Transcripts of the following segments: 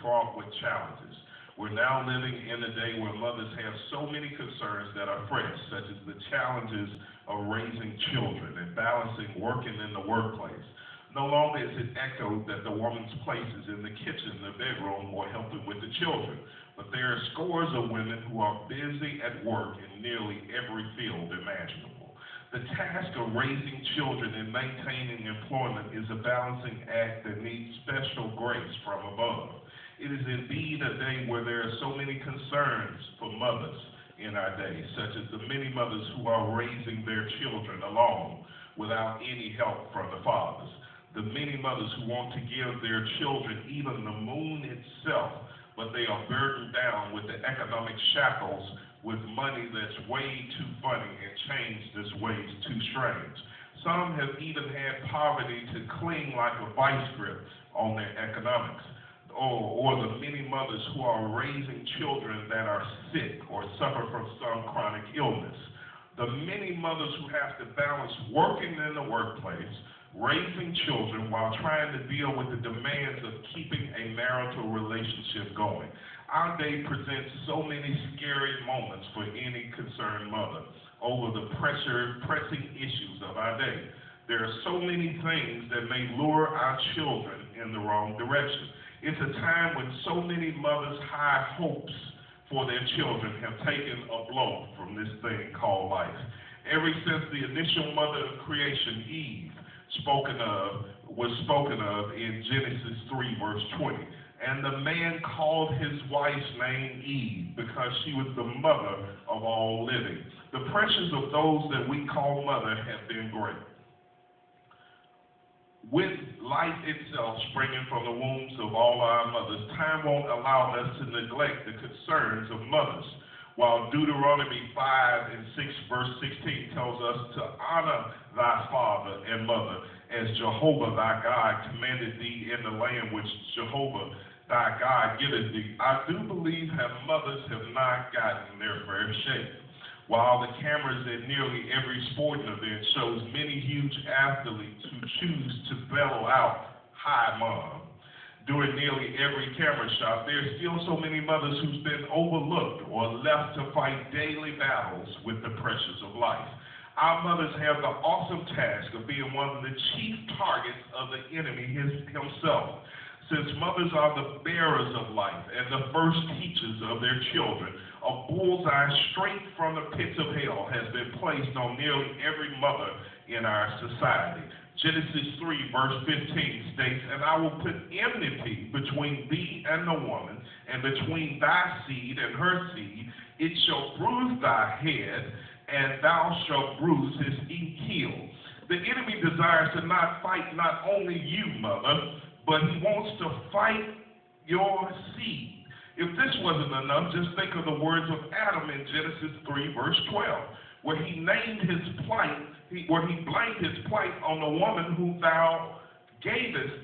fraught with challenges. We're now living in a day where mothers have so many concerns that are fresh, such as the challenges of raising children and balancing working in the workplace. No longer is it echoed that the woman's place is in the kitchen, the bedroom, or helping with the children. But there are scores of women who are busy at work in nearly every field imaginable. The task of raising children and maintaining employment is a balancing act that needs special grace from above. It is indeed a day where there are so many concerns for mothers in our day, such as the many mothers who are raising their children alone without any help from the fathers. The many mothers who want to give their children even the moon itself, but they are burdened down with the economic shackles with money that's way too funny and change that's way too strange. Some have even had poverty to cling like a vice grip on their economics. Or the many mothers who are raising children that are sick or suffer from some chronic illness. The many mothers who have to balance working in the workplace, raising children while trying to deal with the demands of keeping a marital relationship going. Our day presents so many scary moments for any concerned mother over the pressing issues of our day. There are so many things that may lure our children in the wrong direction. It's a time when so many mothers' high hopes for their children have taken a blow from this thing called life. Ever since the initial mother of creation, Eve, was spoken of in Genesis 3, verse 20. And the man called his wife's name Eve because she was the mother of all living. The pressures of those that we call mother have been great. With life itself springing from the wombs of all our mothers, time won't allow us to neglect the concerns of mothers. While Deuteronomy 5 and 6 verse 16 tells us to honor thy father and mother as Jehovah thy God commanded thee in the land which Jehovah thy God giveth thee, I do believe that mothers have not gotten their fair shake. While the cameras at nearly every sporting event shows many huge athletes who choose to bellow out, "Hi, Mom." During nearly every camera shot, there are still so many mothers who's been overlooked or left to fight daily battles with the pressures of life. Our mothers have the awesome task of being one of the chief targets of the enemy himself. Since mothers are the bearers of life and the first teachers of their children, a bullseye straight from the pits of hell has been placed on nearly every mother in our society. Genesis 3 verse 15 states, "And I will put enmity between thee and the woman, and between thy seed and her seed. It shall bruise thy head, and thou shalt bruise his heel." The enemy desires to not fight not only you, mother, but he wants to fight your seed. If this wasn't enough, just think of the words of Adam in Genesis 3 verse 12, where he named his plight, where he blamed his plight on the woman whom thou gavest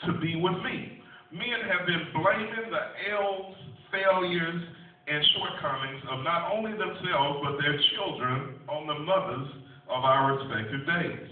to be with me. Men have been blaming the ills, failures, and shortcomings of not only themselves, but their children on the mothers of our respective days.